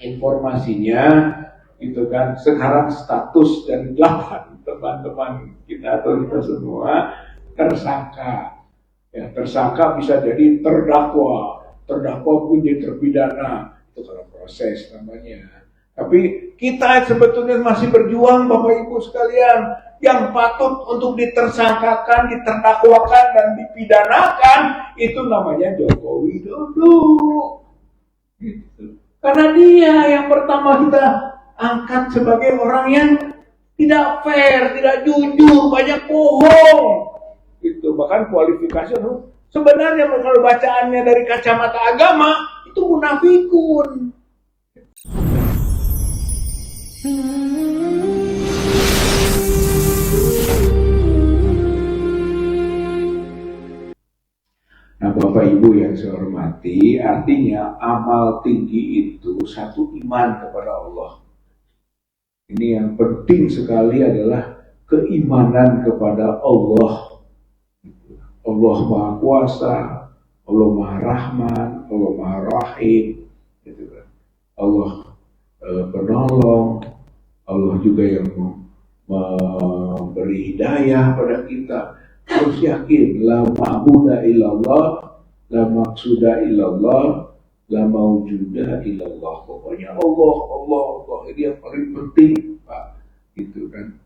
informasinya itu kan sekarang status dari 8 teman-teman kita atau kita semua tersangka. Ya, tersangka bisa jadi terdakwa pun jadi terpidana, itu kalau proses namanya. Tapi kita sebetulnya masih berjuang, Bapak Ibu sekalian, yang patut untuk ditersangkakan, diterdakwakan dan dipidanakan itu namanya Joko Widodo. Gitu. Karena dia yang pertama kita angkat sebagai orang yang tidak fair, tidak jujur, banyak bohong. Itu bahkan kualifikasi sebenarnya kalau bacaannya dari kacamata agama itu munafikun. Nah, Bapak Ibu yang saya hormati, artinya amal tinggi itu satu iman kepada Allah. Ini yang penting sekali adalah keimanan kepada Allah. Allah Maha Kuasa, Allah Maha Rahman, Allah Maha Rahim, gitu kan. Allah penolong, Allah juga yang memberi hidayah pada kita. Harus yakin, la ma'buda illallah, la maqsuda illallah, la mawjuda illallah. Pokoknya Allah, ini yang paling penting, Pak. Gitu kan.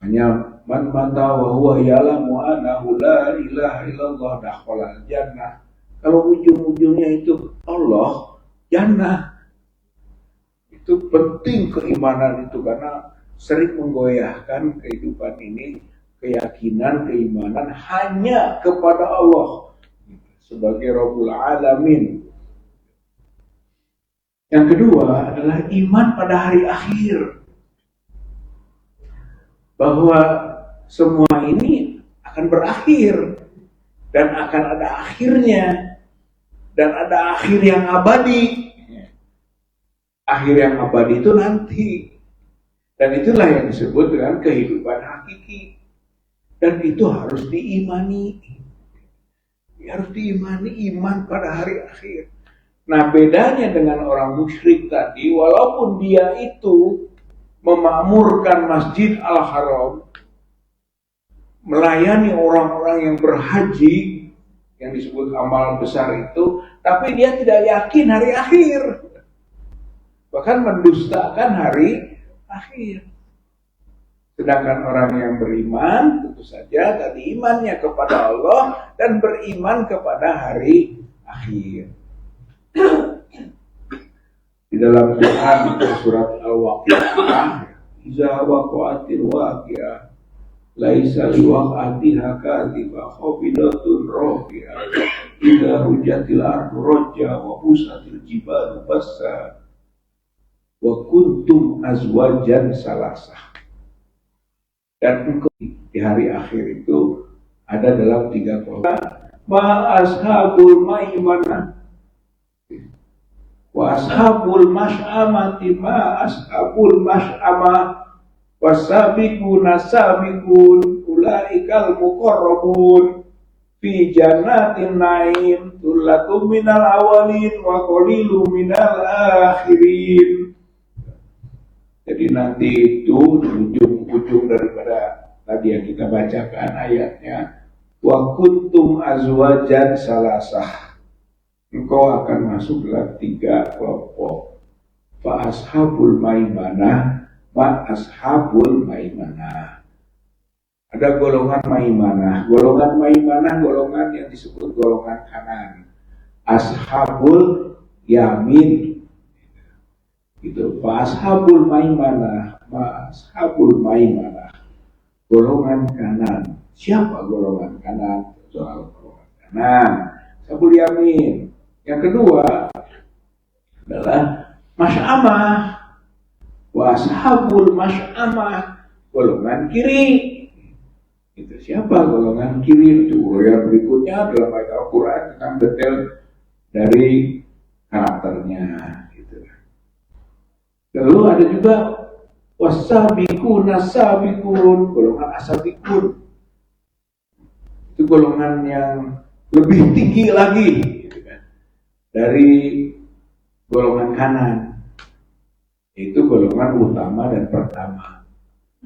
Hanya man mata wa huwa ya'lamu annahu la ilaha illallah dakhala jannah. Kalau ujung-ujungnya itu Allah, jannah. Itu penting keimanan itu karena sering menggoyahkan kehidupan ini, keyakinan, keimanan hanya kepada Allah sebagai Rabbul Alamin. Yang kedua adalah iman pada hari akhir. Bahwa semua ini akan berakhir dan akan ada akhirnya dan ada akhir yang abadi. Akhir yang abadi itu nanti, dan itulah yang disebut dengan kehidupan hakiki, dan itu harus diimani, harus diimani, iman pada hari akhir. Nah, bedanya dengan orang musyrik tadi, walaupun dia itu memakmurkan Masjid Al-Haram, melayani orang-orang yang berhaji, yang disebut amal besar itu, tapi dia tidak yakin hari akhir, bahkan mendustakan hari akhir. Sedangkan orang yang beriman, tentu saja tadi imannya kepada Allah dan beriman kepada hari akhir. Di dalam Quran surat Al-Waqiah, "Iza waqa'atil waqi'ah, laisa liwaqa'atiha kadhibah khafidatun rafi'ah, idza rujatil ardu rajja wa busatil jibalu bassa, wa kuntum azwajan salasah." Dan engkau di hari akhir itu ada dalam 3 qala, ma ashabul maimanah wa ashabul mas'amati ma ashabul mas'amah wasabiquna sabiqun ulaikal muqarrabun fi jannatin na'im tullatum minal awalin wa qalilum minal akhirin. Jadi nanti itu ujung-ujung daripada tadi yang kita bacakan ayatnya, wa kuntum azwajan salasah, engkau akan masuk dalam 3 kelompok. Fa ashabul maimanah, ma ashabul maimanah. Ada golongan maimanah, golongan yang disebut golongan kanan. Ashabul yamin, gitu. Fa ashabul maimanah, ma ashabul maimanah, golongan kanan. Siapa golongan kanan? Soal golongan kanan, ashabul yamin. Yang kedua adalah mas'amah, wa ashabul mas'amah, golongan kiri. Itu siapa golongan kiri? Itu yang berikutnya dalam ayat Al-Quran tentang detail dari karakternya. Gitu. Lalu ada juga wasabiquna sabiqun, golongan asabiqun. Itu golongan yang lebih tinggi lagi, gitu kan, dari golongan kanan. Itu golongan utama dan pertama.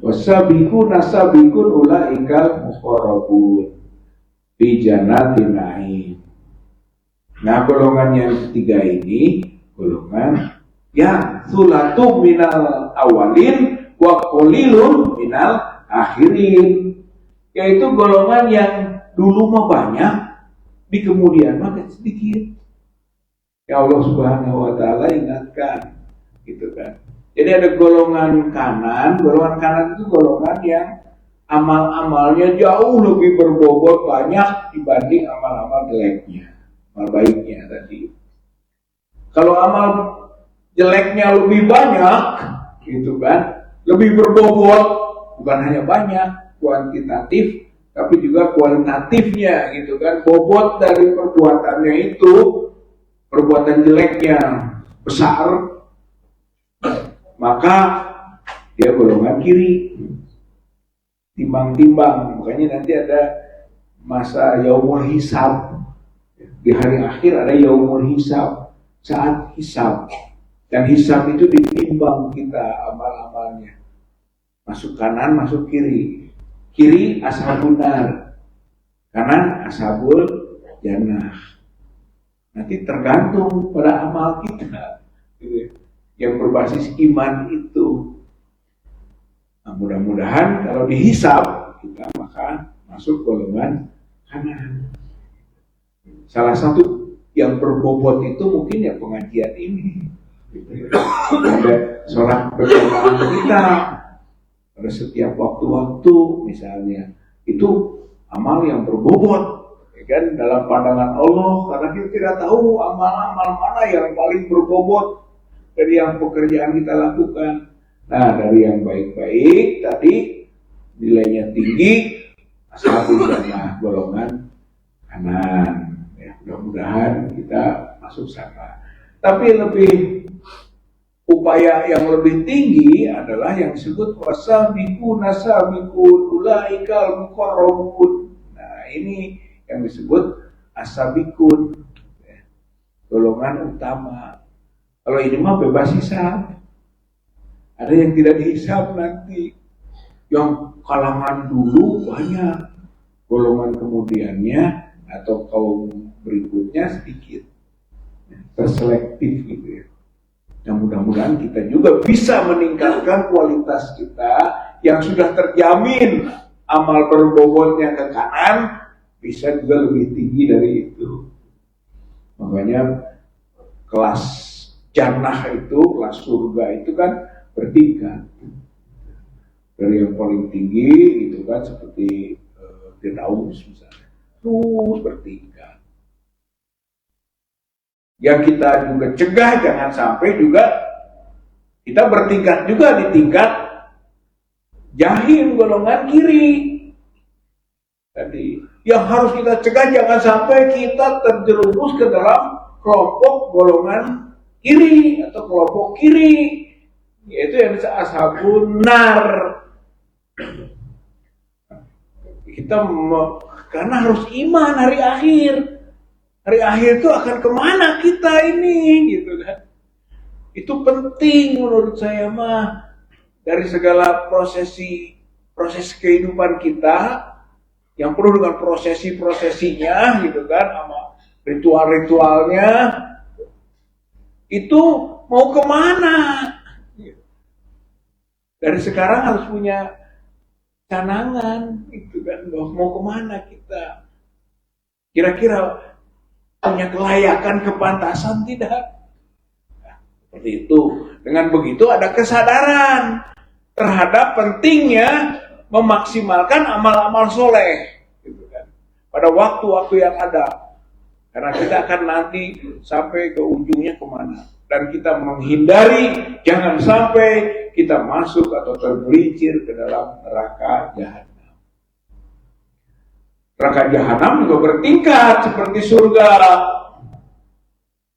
Wasabiqun nasabiqun ulaikal muqarrabun fi jannatin na'im. Nah, golongan yang ketiga ini golongan yang sulatum minal awalin wa qalilun minal akhirin. Yaitu golongan yang dulu mah banyak, di kemudian mah sedikit. Ya Allah Subhanahu wa taala ingatkan gitu kan. Jadi ada golongan kanan itu golongan yang amal-amalnya jauh lebih berbobot banyak dibanding amal-amal jeleknya, amal baiknya tadi. Kalau amal jeleknya lebih banyak, gitu kan, lebih berbobot, bukan hanya banyak, kuantitatif, tapi juga kualitatifnya, gitu kan, bobot dari perbuatannya itu, perbuatan jeleknya besar, maka dia golongan kiri, timbang-timbang. Makanya nanti ada masa yaumul hisab, di hari akhir ada yaumul hisab, saat hisab, dan hisab itu ditimbang kita amal-amalnya, masuk kanan, masuk kiri. Kiri ashabun nar, kanan ashabul jannah. Nanti tergantung pada amal kita yang berbasis iman itu. Nah, mudah-mudahan kalau dihisab kita maka masuk golongan kanan. Salah satu yang berbobot itu mungkin ya pengajian ini. Ada sholat berjamaah kita pada setiap waktu-waktu misalnya, itu amal yang berbobot, ya kan, dalam pandangan Allah, karena kita tidak tahu amal-amal mana yang paling berbobot dari yang pekerjaan kita lakukan. Nah, dari yang baik-baik tadi nilainya tinggi, ashabul jannah golongan kanan. Ya, mudah-mudahan kita masuk sana. Tapi upaya yang lebih tinggi adalah yang disebut wasabiqun nasabiqun ulaikal muqarrabun. Nah, ini yang disebut asabiqun, ya, golongan utama. Kalau ini mah bebas hisab. Ada yang tidak dihisab nanti. Yang kalangan dulu banyak, golongan kemudiannya atau kaum berikutnya sedikit. Terselektif gitu ya. Dan mudah-mudahan kita juga bisa meningkatkan kualitas kita yang sudah terjamin amal berbobotnya ke kanan, bisa juga lebih tinggi dari itu. Makanya kelas jannah itu, kelas surga itu kan bertingkat. Dari yang paling tinggi itu kan seperti Firdaus misalnya, terus bertingkat. Yang kita juga cegah jangan sampai juga kita bertingkat juga di tingkat jahim golongan kiri. Tadi yang harus kita cegah jangan sampai kita terjerumus ke dalam kelompok golongan kiri atau kelompok kiri, yaitu yang disebut ashabun nar. Kita karena harus iman hari akhir. Hari akhir itu akan kemana kita ini, gitu kan? Itu penting menurut saya mah, dari segala proses kehidupan kita yang penuh dengan prosesinya, gitu kan, sama ritual-ritualnya. Itu mau kemana? Dari sekarang harus punya canangan, gitu kan, mau kemana kita? Kira-kira punya kelayakan, kepantasan tidak? Nah, seperti itu. Dengan begitu ada kesadaran terhadap pentingnya memaksimalkan amal-amal soleh, gitu kan, pada waktu-waktu yang ada. Karena kita akan nanti sampai ke ujungnya kemana. Dan kita menghindari jangan sampai kita masuk atau tergelincir ke dalam neraka jahanam. Neraka jahanam juga bertingkat seperti surga.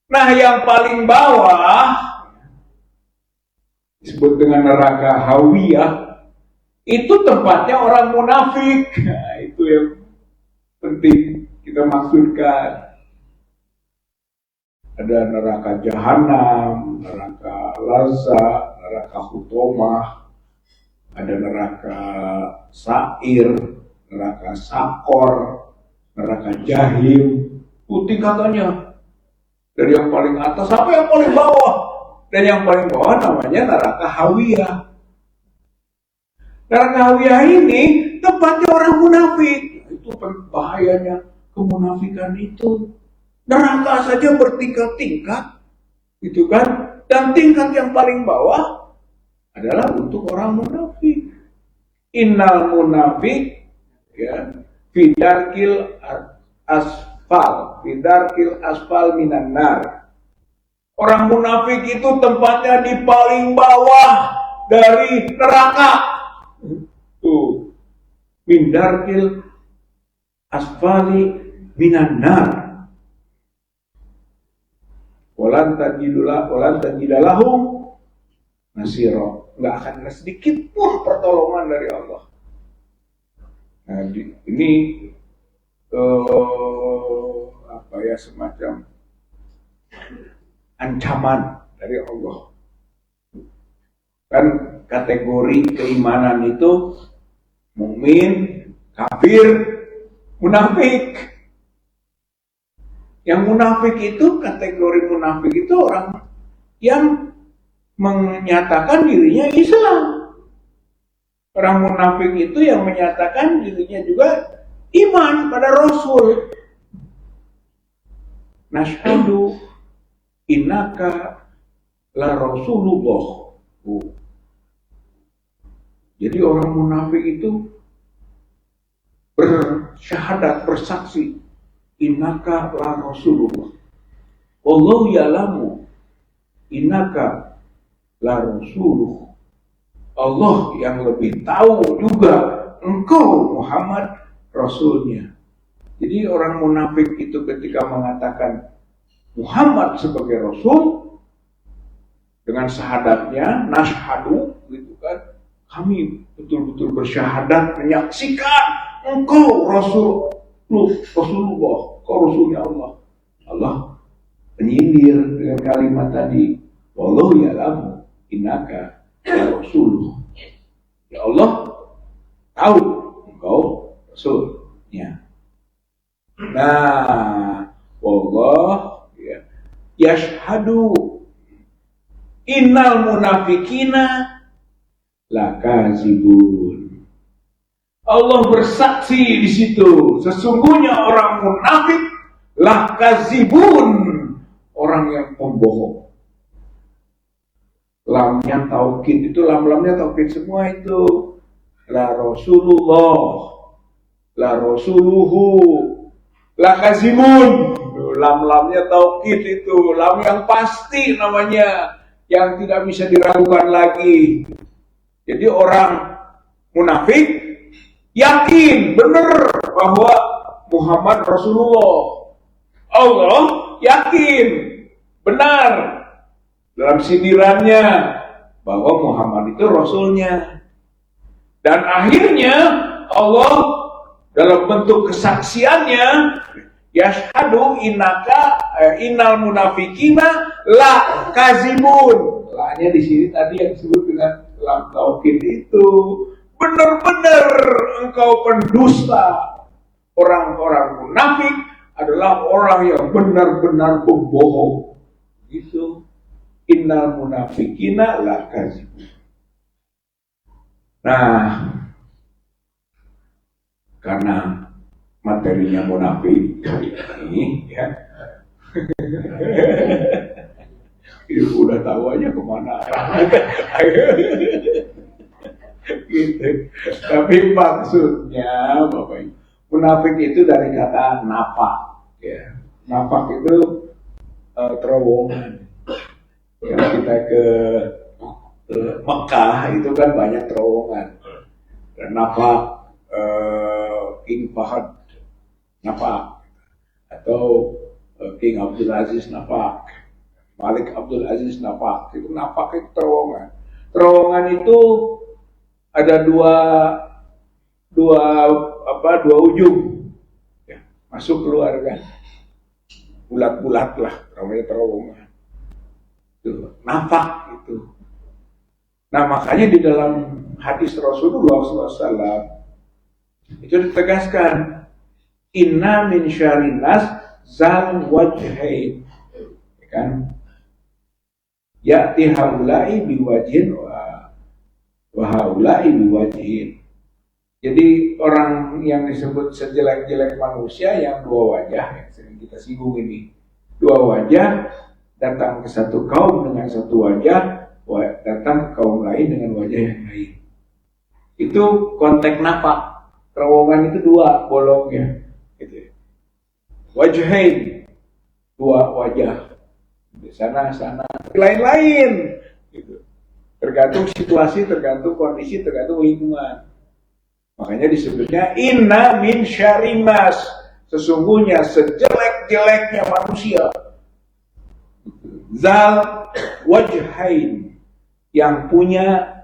Nah, yang paling bawah disebut dengan neraka hawiyah, itu tempatnya orang munafik. Nah, itu yang penting kita maksudkan. ada neraka jahanam, neraka lazza, neraka hutomah, ada neraka sair, neraka sakor, neraka jahim. Itu tingkatannya dari yang paling atas sampai yang paling bawah. Dan yang paling bawah namanya neraka hawiyah. Neraka hawiyah ini tempatnya orang munafik. Itu bahayanya kemunafikan itu. Neraka saja bertingkat-tingkat, gitu kan? Dan tingkat yang paling bawah adalah untuk orang munafik. Innal munafik, ya, fidarkil asfal minan nar. Orang munafik itu tempatnya di paling bawah dari neraka. Tuh, fidarkil asfali minan nar. Walan tajidalahum nasiro. Nggak akan ada sedikit pun pertolongan dari Allah. Nah, ini semacam ancaman dari Allah. Kan kategori keimanan itu mukmin, kafir, munafik. Yang munafik itu, kategori munafik itu orang yang menyatakan dirinya Islam. Orang munafik itu yang menyatakan dirinya juga iman pada Rasul. Nashhadu innaka la Rasulullah. Jadi orang munafik itu bersyahadat, bersaksi, innaka la Rasulullah. Wallahu ya'lamu innaka la Rasuluh. Allah yang lebih tahu juga engkau Muhammad Rasulnya. Jadi orang munafik itu ketika mengatakan Muhammad sebagai Rasul dengan syahadatnya, nashhadu, gitu kan, kami betul-betul bersyahadat menyaksikan engkau Rasulullah, engkau Rasulnya Allah. Allah menyindir dengan kalimat tadi, wallahu ya'lamu innaka la Rasuluh. Ya Allah tahu engkau Rasulnya. Nah, wallah ya, yashhadu innal munafikina lakazibun. Allah bersaksi di situ, sesungguhnya orang munafik lakazibun, orang yang pembohong. Lamnya taukid itu, lam-lamnya taukid semua itu. La Rasulullah, la Rasuluhu, la kazibun. Lam-lamnya taukid itu, lam yang pasti namanya, yang tidak bisa diragukan lagi. Jadi orang munafik yakin benar bahwa Muhammad Rasulullah. Allah yakin benar dalam sindirannya bahwa Muhammad itu Rasulnya. Dan akhirnya Allah dalam bentuk kesaksiannya, yashhadu innal munafikina la kazibun. Lanya di sini tadi yang disebut dengan lam taukid itu. Benar-benar engkau pendusta. Orang-orang munafik adalah orang yang benar-benar pembohong. Gitu. Innal munafikina la kazibun. Nah, karena materinya munafik kali ini, ya, itu udah tahu aja kemana gitu. Tapi maksudnya, Bapak Ibu, munafik itu dari kata nafak, ya. Nafak itu terowongan. Kalau kita ke Mekah itu kan banyak terowongan. Dan nafak King Fahad nafak, atau King Abdul Aziz nafak, Malik Abdul Aziz nafak. Itu nafak itu terowongan. Terowongan itu ada dua ujung, ya, masuk keluar kan. bulat-bulat lah, namanya terowongan. Itu nafak itu. Nah makanya di dalam hadis Rasulullah SAW itu ditegaskan, inna min syarrin nas zal wajhain, kan? Ya'ti haula'i biwajhin wa haula'i biwajhin. Jadi orang yang disebut sejelek-jelek manusia yang dua wajah, yang sering kita singgung ini, dua wajah, datang ke satu kaum dengan satu wajah, datang ke kaum lain dengan wajah yang lain. Itu konteks nafak. Terowongan itu dua bolongnya, gitu. Wajhain, dua wajah. Di sana, lain-lain, gitu. Tergantung situasi, tergantung kondisi, tergantung lingkungan. Makanya disebutnya inna min syarrin nas, sesungguhnya sejelek-jeleknya manusia, zal wajhain, yang punya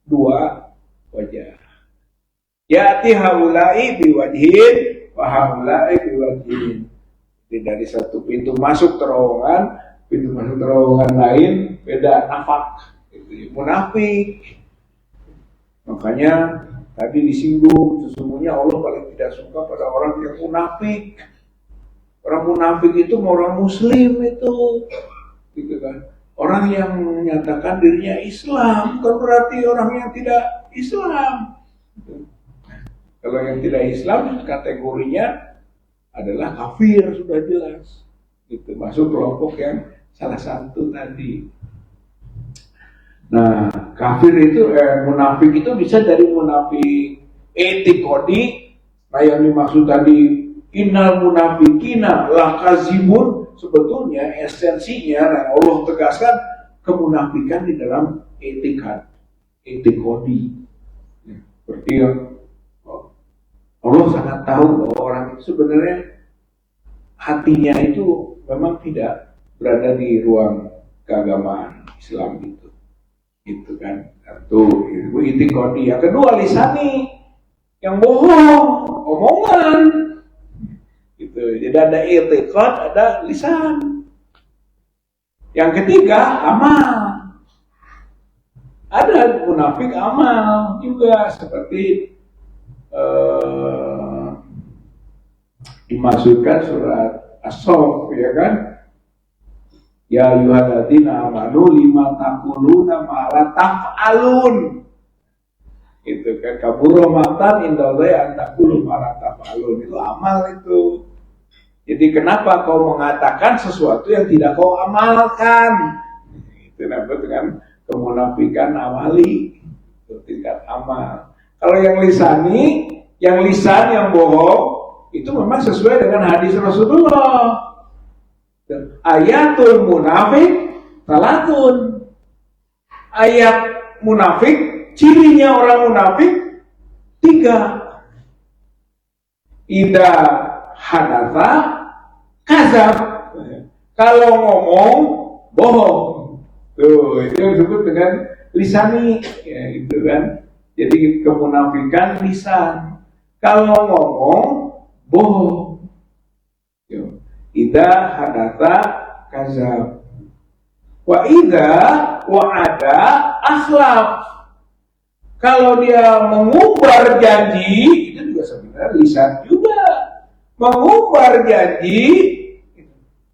dua wajah. Ya'ti haula'i biwajhin wa haula'i biwajhin. Jadi dari satu pintu masuk terowongan lain beda nafak, itu munafik. Makanya tadi disinggung, sesungguhnya Allah paling tidak suka pada orang yang munafik. Orang munafik itu orang muslim itu, gitu kan. Orang yang menyatakan dirinya Islam bukan berarti orang yang tidak Islam. Kalau yang tidak Islam kategorinya adalah kafir, sudah jelas. Itu masuk kelompok yang salah satu tadi. Nah, kafir itu munafik itu bisa dari munafik etikodi. Nah, yang dimaksud tadi innal munafikina lakazibun, sebetulnya esensinya, nah Allah tegaskan kemunafikan di dalam etikodi. Seperti Allah sangat tahu bahwa orang itu sebenarnya hatinya itu memang tidak berada di ruang keagamaan Islam gitu kan. Satu, itu itikodi. Yang kedua, lisani, yang bohong, omongan. Gitu. Jadi ada itikad, ada lisan. Yang ketiga, amal. Ada munafik amal juga, seperti dimasukkan surat As-Saff, ya kan? Ya ayyuhalladzina amanu lima taquluna ma la taf'alun. Itu kan kabura maqtan indallahi an taqulu ma la taf'alun. Itu amal itu. Jadi kenapa kau mengatakan sesuatu yang tidak kau amalkan? Itu namanya dengan kemunafikan amali. Itu tingkat amal. Kalau yang lisani, yang lisan yang bohong, itu memang sesuai dengan hadis Rasulullah. Ayatul munafik salatun. Ayat munafik, cirinya orang munafik 3. Idza hadatsa kadzab. Kalau ngomong bohong. Tuh, itu yang disebut dengan lisani, ya gitu kan. Jadi kemunafikan lisan. Kalau ngomong bohong. Idza hadatsa kadzab. Wa idza wa'ada akhlaf. Kalau dia mengumbar janji, itu juga sebenarnya lisan juga. Mengumbar janji,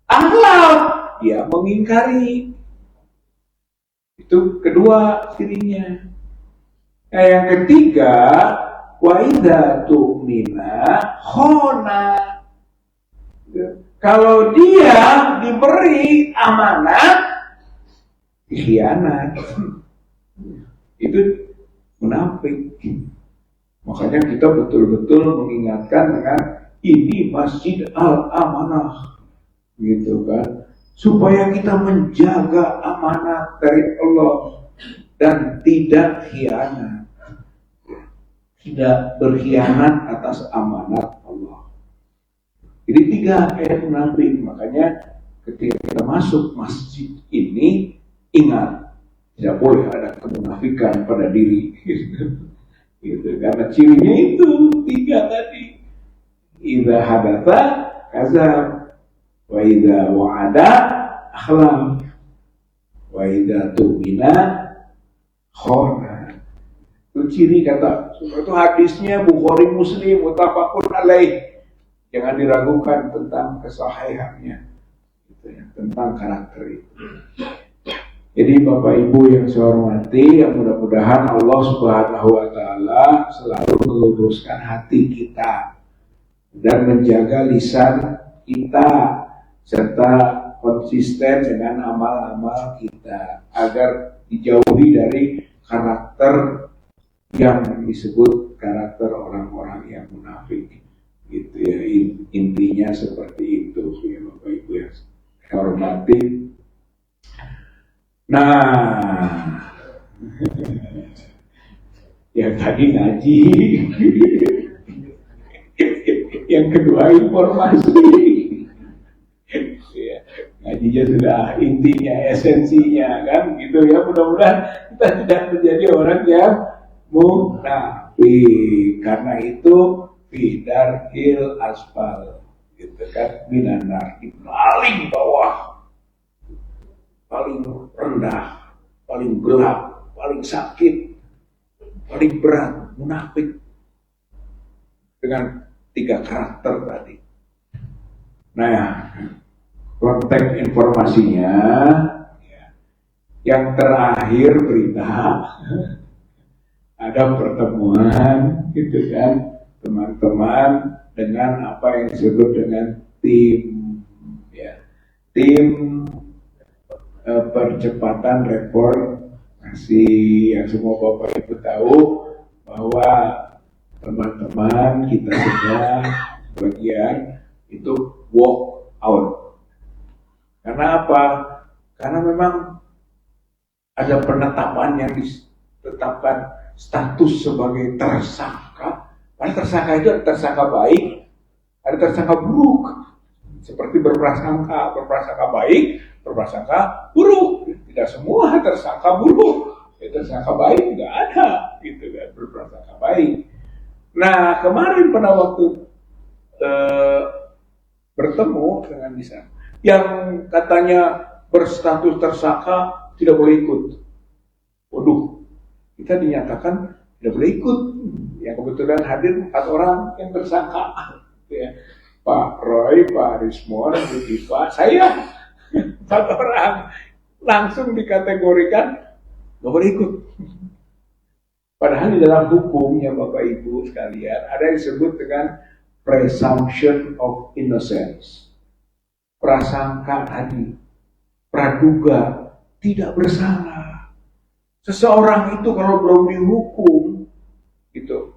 akhlaf, dia mengingkari. Itu kedua cirinya. Nah, yang ketiga, wa idza tu'mina khona. Kalau dia diberi amanat, khianat. Itu munafik. Makanya kita betul-betul mengingatkan dengan ini masjid al-amanah, gitu kan, supaya kita menjaga amanat dari Allah dan tidak khianat, tidak berkhianat atas amanat Allah. Jadi 3 ayat munafik. Makanya ketika kita masuk masjid ini, ingat, tidak boleh ada kemunafikan pada diri. Gitu. Karena cirinya itu 3 tadi. Idza hadatsa kadzab. wa idza wa'ada akhlaf, wa idza tu'mina khana. Itu ciri kata, itu hadisnya Bukhari Muslim muttafaqun alaih. Jangan diragukan tentang kesahihannya, gitu ya, tentang karakter itu. Jadi Bapak Ibu yang saya hormati, yang mudah-mudahan Allah Subhanahu wa taala selalu meluruskan hati kita dan menjaga lisan kita serta konsisten dengan amal-amal kita agar dijauhi dari karakter yang disebut karakter orang-orang yang munafik, gitu ya. Intinya seperti itu ya Bapak Ibu yang saya hormati. Nah, yang tadi ngaji, yang kedua informasi. Ya, ngajinya sudah intinya, esensinya kan, gitu ya. Mudah-mudahan kita tidak menjadi orang yang munafik. Karena itu fidarkil asfal, gitu kan, minanar, di paling bawah, paling rendah, paling gelap, paling sakit, paling berat, munafik. Dengan 3 karakter tadi. Nah, konteks informasinya, ya, yang terakhir berita, ada pertemuan, gitu kan, teman-teman dengan apa yang disebut dengan tim, ya, tim percepatan reformasi, yang semua Bapak Ibu tahu bahwa teman-teman kita semua bagian itu walk out. Karena apa? Karena memang ada penetapan yang ditetapkan status sebagai tersangka. Padahal tersangka itu ada tersangka baik, ada tersangka buruk. Seperti berprasangka baik, berprasangka buruk. Tidak semua tersangka buruk, tersangka baik tidak ada, gitu kan, berprasangka baik. Nah, kemarin pada waktu bertemu dengan Nisa, yang katanya berstatus tersangka tidak boleh ikut. Waduh, kita dinyatakan tidak boleh ikut. Yang kebetulan hadir 4 orang yang tersangka, ya. Pak Roy, Pak Rismon, Bu Diva, saya 4 orang langsung dikategorikan nggak boleh ikut. Padahal di dalam hukumnya Bapak Ibu sekalian ada yang disebut dengan presumption of innocence. Prasangka tadi, praduga tidak bersalah. Seseorang itu kalau belum dihukum, itu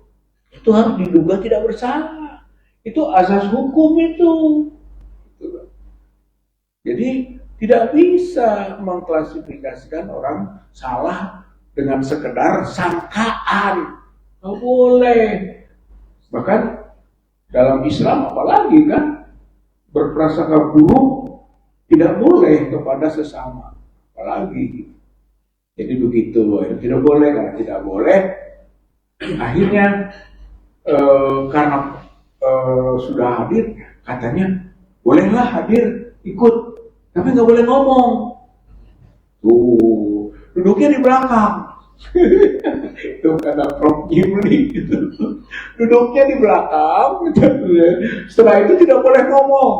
harus diduga tidak bersalah. Itu asas hukum itu. Jadi tidak bisa mengklasifikasikan orang salah dengan sekedar sangkaan. Nggak boleh. Bahkan dalam Islam apalagi kan, berprasangka buruk tidak boleh kepada sesama. Apalagi. Jadi begitu, tidak boleh. Karena tidak boleh, akhirnya karena sudah hadir, katanya bolehlah hadir, ikut, tapi nggak boleh ngomong. Tuh, duduknya di belakang. Itu kata Prof. Jimli gitu. Duduknya di belakang, setelah itu tidak boleh ngomong.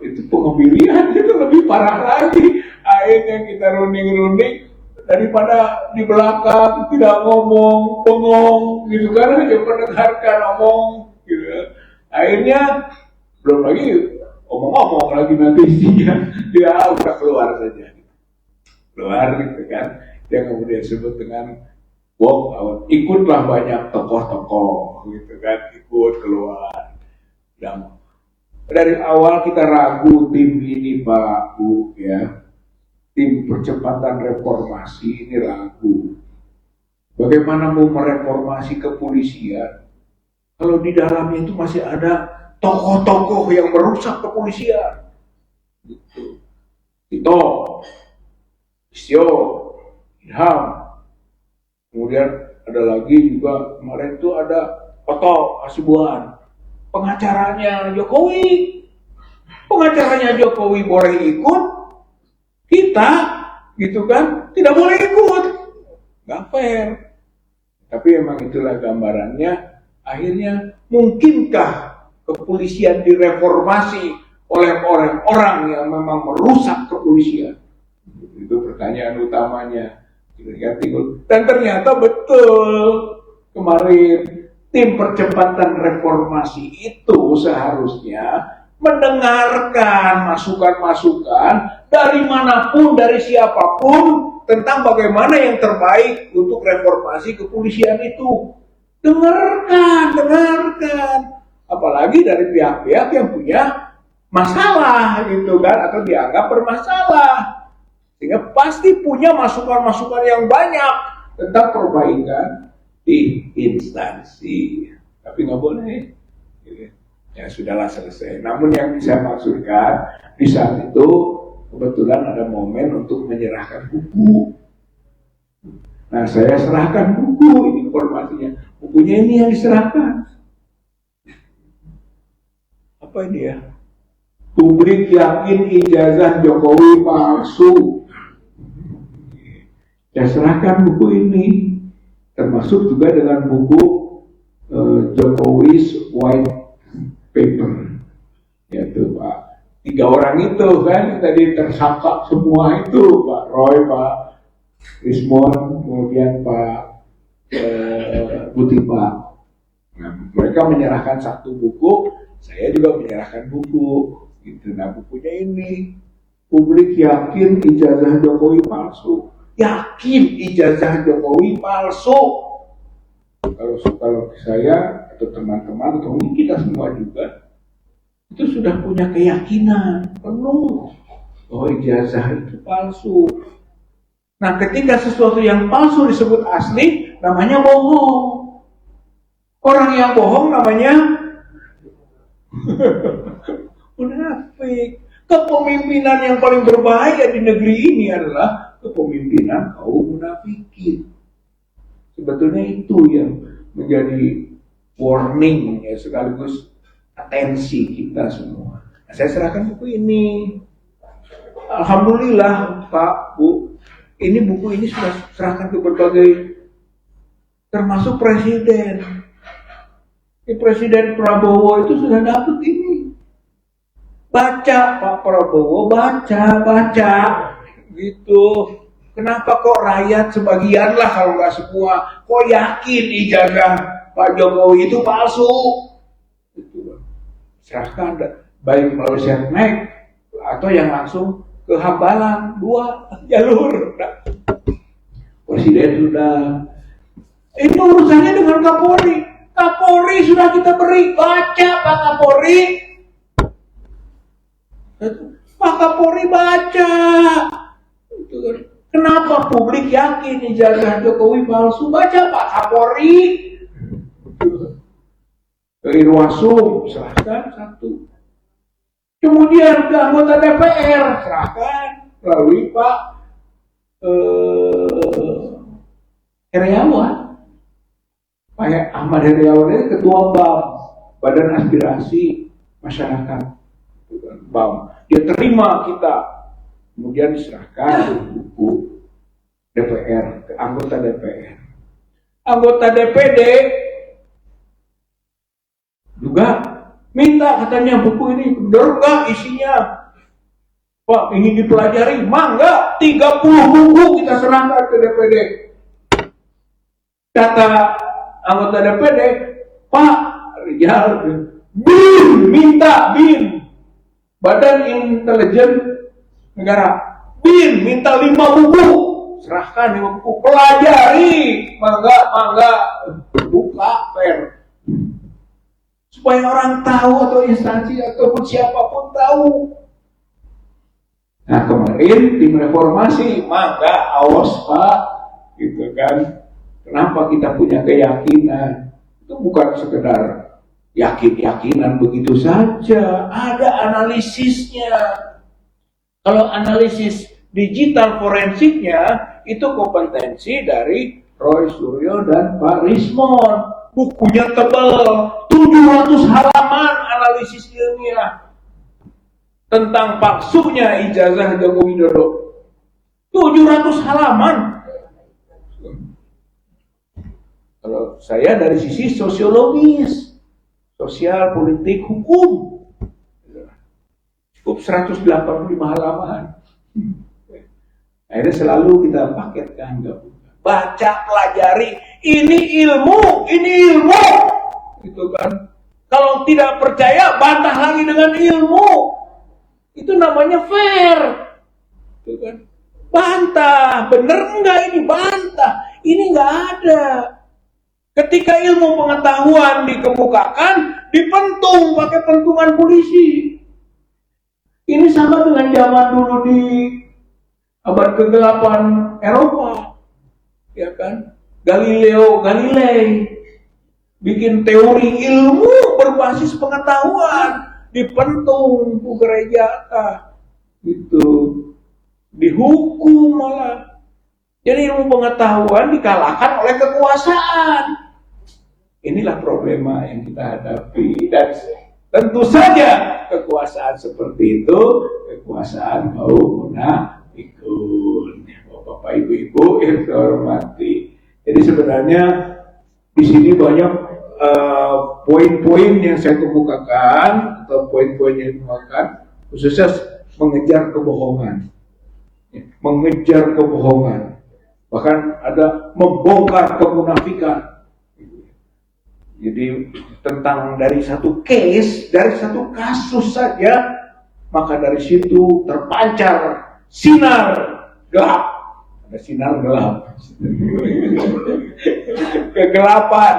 Itu pengemilian, itu lebih parah lagi. Akhirnya kita runding-runding, daripada di belakang tidak ngomong, bengong gitu kan, hanya mendengarkan ngomong gitu. Akhirnya belum lagi omong-omong lagi nanti isinya, dia udah keluar saja, keluar gitu kan. Yang kemudian disebut dengan walk out. Ikutlah banyak tokoh-tokoh gitu kan, ikut keluar. Dan dari awal kita ragu tim ini Pak Bu ya, tim percepatan reformasi ini ragu. Bagaimana mau mereformasi kepolisian kalau di dalamnya itu masih ada tokoh-tokoh yang merusak kepolisian. Gitu. Tito, Istio, Ilham, kemudian ada lagi juga kemarin itu ada Oto Hasibuan, pengacaranya Jokowi. Pengacaranya Jokowi boleh ikut, kita gitu kan tidak boleh ikut, nggak fair. Tapi emang itulah gambarannya. Akhirnya mungkinkah kepolisian direformasi oleh orang-orang yang memang merusak kepolisian? Itu pertanyaan utamanya. Dan ternyata betul, kemarin tim percepatan reformasi itu seharusnya mendengarkan masukan-masukan dari manapun, dari siapapun tentang bagaimana yang terbaik untuk reformasi kepolisian itu. Dengarkan. Apalagi dari pihak-pihak yang punya masalah gitu kan, atau dianggap bermasalah. Sehingga pasti punya masukan-masukan yang banyak tentang perbaikan di instansi. Tapi nggak boleh. Ya sudahlah, selesai. Namun yang saya maksudkan, di saat itu kebetulan ada momen untuk menyerahkan buku. Nah, saya serahkan buku, ini informasinya. Bukunya ini yang diserahkan. Apa ini ya? Publik yakin ijazah Jokowi palsu. Saya serahkan buku ini, termasuk juga dengan buku Jokowi's White Paper, yaitu Pak, 3 orang itu kan tadi tersangka semua itu, Pak Roy, Pak Rismon, kemudian Pak Butipa. Nah, mereka menyerahkan 1 buku, saya juga menyerahkan buku. Gitu. Nah, bukunya ini, publik yakin ijazah Jokowi palsu. Yakin ijazah Jokowi palsu. Kalau saya atau teman-teman atau mungkin kita semua juga itu sudah punya keyakinan penuh bahwa ijazah itu palsu. Nah, ketika sesuatu yang palsu disebut asli, namanya bohong. Orang yang bohong namanya munafik. Kepemimpinan yang paling berbahaya di negeri ini adalah kepemimpinan kaum munafikin. Sebetulnya itu yang menjadi warning ya, sekaligus atensi kita semua. Nah, saya serahkan buku ini. Alhamdulillah Pak, Bu, ini buku ini sudah serahkan ke berbagai, termasuk presiden. Presiden Prabowo itu sudah dapat ini. Baca Pak Prabowo, baca gitu. Kenapa kok rakyat sebagian lah kalau nggak semua kok yakin ijazah Pak Jokowi itu palsu? Itu serahkan baik melalui setnek atau yang langsung ke Hambalang, 2 jalur. Presiden sudah. Itu urusannya dengan Kapolri. Kapolri sudah kita beri, baca Pak Kapolri. Pak Kapolri baca. Kenapa publik yakin ijazah Jokowi palsu? Baca Pak Kapolri. Ke Irwasum serahkan 1. Kemudian ke anggota DPR serahkan melalui Pak Heriawan. Pak Ahmad Heriawan ini ketua BAM, Badan Aspirasi Masyarakat BAM. Dia terima kita, kemudian diserahkan buku DPR ke anggota DPR. Anggota DPD juga minta katanya buku ini, benar nggak isinya? Pak, ingin dipelajari? Mangga, 30 buku kita serahkan ke DPD. Kata anggota DPD, Pak Rijal, BIN, Badan Intelijen Negara, BIN minta 5 buku, serahkan 5 buku, pelajari, mangga, buka fair. Supaya orang tahu atau instansi ataupun siapapun tahu. Nah, kemarin tim reformasi, mangga, awas Pak, gitu kan. Kenapa kita punya keyakinan? Itu bukan sekedar yakin-yakinan begitu saja, ada analisisnya. Kalau analisis digital forensiknya, itu kompetensi dari Roy Suryo dan Pak Rismon. Bukunya tebal, 700 halaman analisis ilmiah. tentang palsunya ijazah Joko Widodo. 700 halaman. Kalau saya dari sisi sosiologis, sosial, politik, hukum, cukup 185 halaman. Akhirnya selalu kita paketkan, baca, pelajari, ini ilmu, gitu kan. Kalau tidak percaya, bantah lagi dengan ilmu. Itu namanya fair, gitu kan. Bantah, bener enggak ini, bantah. Ini enggak ada. Ketika ilmu pengetahuan dikemukakan, dipentung pakai pentungan polisi. Ini sama dengan zaman dulu di abad ke-8 Eropa, ya kan? Galileo Galilei bikin teori ilmu berbasis pengetahuan, dipentung ke gereja, gitu, dihukum malah. Jadi ilmu pengetahuan dikalahkan oleh kekuasaan. Inilah problema yang kita hadapi, dan tentu saja kekuasaan seperti itu kekuasaan kaum munafikun. Bapak Ibu yang saya hormati. Jadi sebenarnya di sini banyak poin-poin yang saya kemukakan, atau poin-poin yang dikemukakan, khususnya mengejar kebohongan. Mengejar kebohongan. Bahkan ada membongkar kemunafikan. Jadi tentang dari satu case, dari satu kasus saja, maka dari situ terpancar sinar gelap. Ada sinar gelap. Kegelapan,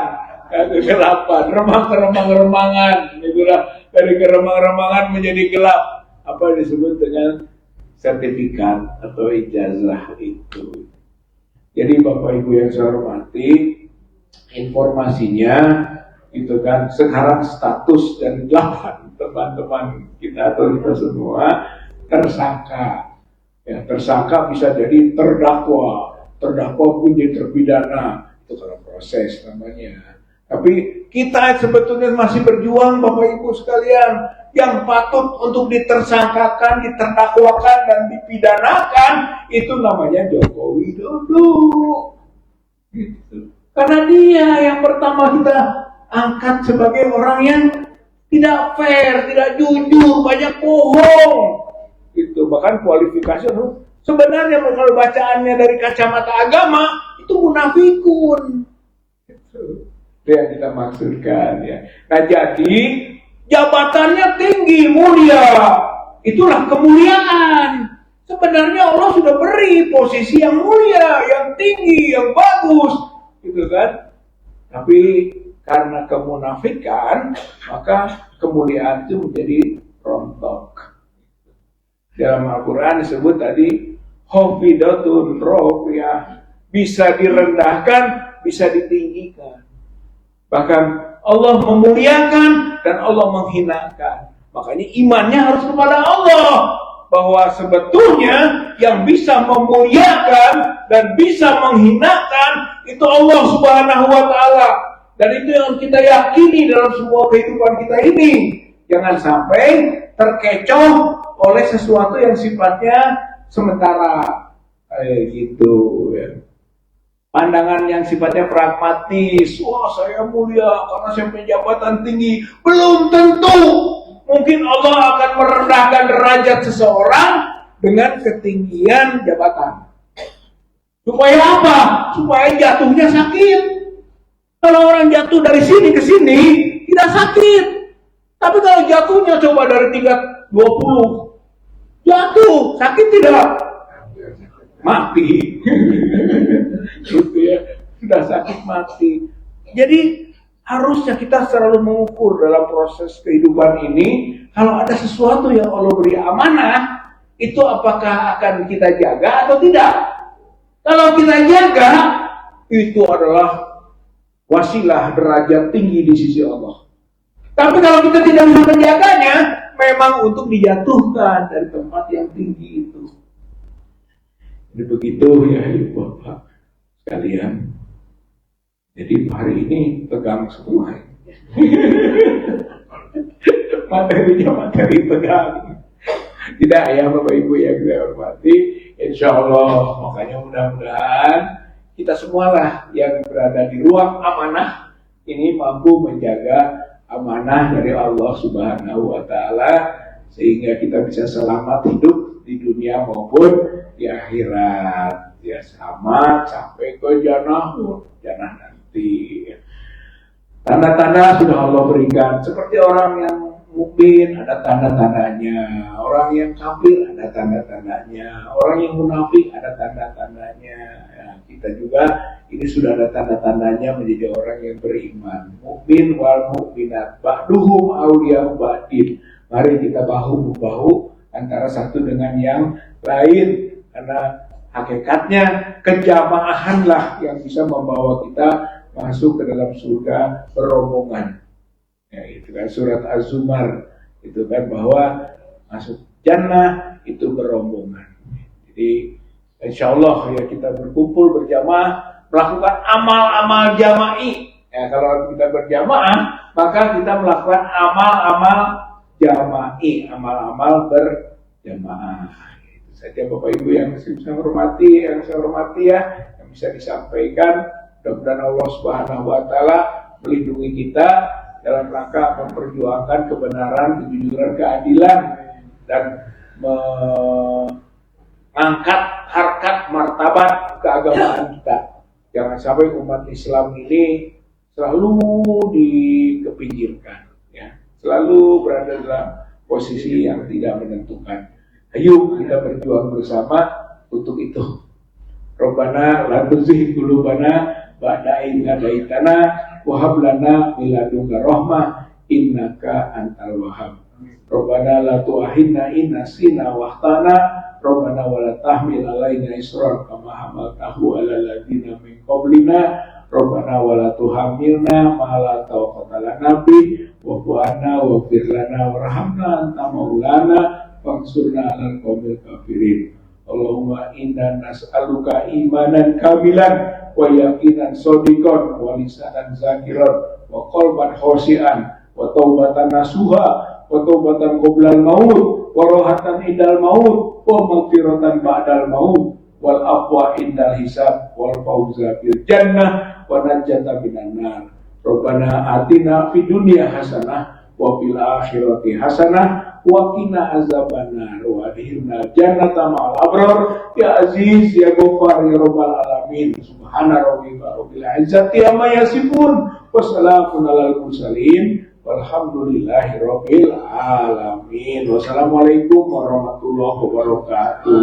remang-remangan, dari keremang-remangan menjadi gelap. Apa yang disebut dengan sertifikat atau ijazah itu. Jadi Bapak Ibu yang saya hormati, informasinya itu kan sekarang status dari 8 teman-teman kita atau kita semua tersangka. Ya, tersangka bisa jadi terdakwa pun jadi terpidana, itu kalau proses namanya. Tapi kita sebetulnya masih berjuang, Bapak Ibu sekalian, yang patut untuk ditersangkakan, diterdakwakan dan dipidanakan itu namanya Joko Widodo. Gitu. Karena dia yang pertama kita angkat sebagai orang yang tidak fair, tidak jujur, banyak bohong. Itu bahkan kualifikasi sebenarnya kalau bacaannya dari kacamata agama itu munafikun. Itu yang kita maksudkan ya. Nah jadi jabatannya tinggi, mulia, itulah kemuliaan. Sebenarnya Allah sudah beri posisi yang mulia, yang tinggi, yang bagus, gitu kan. Tapi karena kemunafikan, maka kemuliaan itu menjadi rontok. Dalam Al-Quran disebut tadi Hofidatun Rofiyah, bisa direndahkan, bisa ditinggikan. Bahkan Allah memuliakan dan Allah menghinakan. Makanya imannya harus kepada Allah, bahwa sebetulnya yang bisa memuliakan dan bisa menghinakan itu Allah Subhanahu wa Ta'ala. Dan itu yang kita yakini dalam semua kehidupan kita ini. Jangan sampai terkecoh oleh sesuatu yang sifatnya sementara, gitu ya. Pandangan yang sifatnya pragmatis, wah saya mulia karena saya punya jabatan tinggi, belum tentu. Mungkin Allah akan merendahkan derajat seseorang dengan ketinggian jabatan. Supaya apa? Supaya jatuhnya sakit. Kalau orang jatuh dari sini ke sini tidak sakit. Tapi kalau jatuhnya coba dari tingkat 20, jatuh, sakit tidak? Mati. Gitu ya, sudah sakit mati. Jadi harusnya kita selalu mengukur dalam proses kehidupan ini, kalau ada sesuatu yang Allah beri amanah, itu apakah akan kita jaga atau tidak? Kalau kita jaga, itu adalah wasilah derajat tinggi di sisi Allah. Tapi kalau kita tidak bisa menjaganya, memang untuk dijatuhkan dari tempat yang tinggi itu. Jadi begitu ya Ibu Bapak sekalian. Jadi hari ini tegang semua. Materinya materi tegang. Tidak ya Bapak Ibu yang saya hormati, insya Allah makanya mudah-mudahan kita semualah yang berada di ruang amanah ini mampu menjaga amanah dari Allah Subhanahu wa Ta'ala sehingga kita bisa selamat hidup di dunia maupun di akhirat. Ya selamat sampai ke jannah nanti. Tanda-tanda sudah Allah berikan seperti orang yang mukmin ada tanda-tandanya, orang yang kafir ada tanda-tandanya, orang yang munafik ada tanda-tandanya. Ya, kita juga ini sudah ada tanda-tandanya menjadi orang yang beriman. Mukmin wal mukminat ba'duhum awliya'u ba'din. Mari kita bahu membahu antara satu dengan yang lain karena hakikatnya kejamaahanlah yang bisa membawa kita masuk ke dalam surga berombongan. Ya, itu kan surat Az-Zumar itu kan bahwa masuk jannah itu berombongan. Jadi insya Allah ya kita berkumpul berjamaah melakukan amal-amal jama'i. Ya, kalau kita berjamaah maka kita melakukan amal-amal jama'i, amal-amal berjamaah. Itu saja Bapak Ibu yang saya hormati, yang yang bisa disampaikan. Mudah-mudahan Allah Subhanahu wa Ta'ala melindungi kita dalam rangka memperjuangkan kebenaran, kejujuran, keadilan dan mengangkat harkat martabat keagamaan kita. Jangan sampai umat Islam ini selalu dikepinggirkan, ya, selalu berada dalam posisi yang tidak menentukan. Ayo kita berjuang bersama untuk itu. Rabbana la tuzigh qulubana ba'da idh hadaitana wa hab lana min ladunka rahmah innaka antal wahhab. Rabbana la tu'akhidna in nasina wa akhtana Rabbana wa la tahmil alaina isran kama hamaltahu ala alladziina min qablina Rabbana wa la tuhammilna ma la taqata lana bih wa'fu 'anna waghfir lana warhamna anta maulana fansurna 'alal qaumil kafirin. Allahumma inna nas'aluka imanan kamilan wa yaqinan shadiqan wa lisanan zakiran wa qalban khashi'an wa taubatan nasuha wa taubatan qoblal maut wa rohatan indal maut wa maghfiratan ba'dal maut wal afwa indal hisab wal fawza bil jannah wa najata minan nar. Rabbana atina fid dunya hasanah wa fil akhirati hasanah wa qina azabannar wa adkhilna jannata ma'al abrar ya aziz ya ghaffar ya rabbal alamin. Subhana rabbika rabbil izzati amma yasifun wa salamun alal mursalin walhamdulillahi rabbil alamin. Wassalamualaikum warahmatullahi wabarakatuh.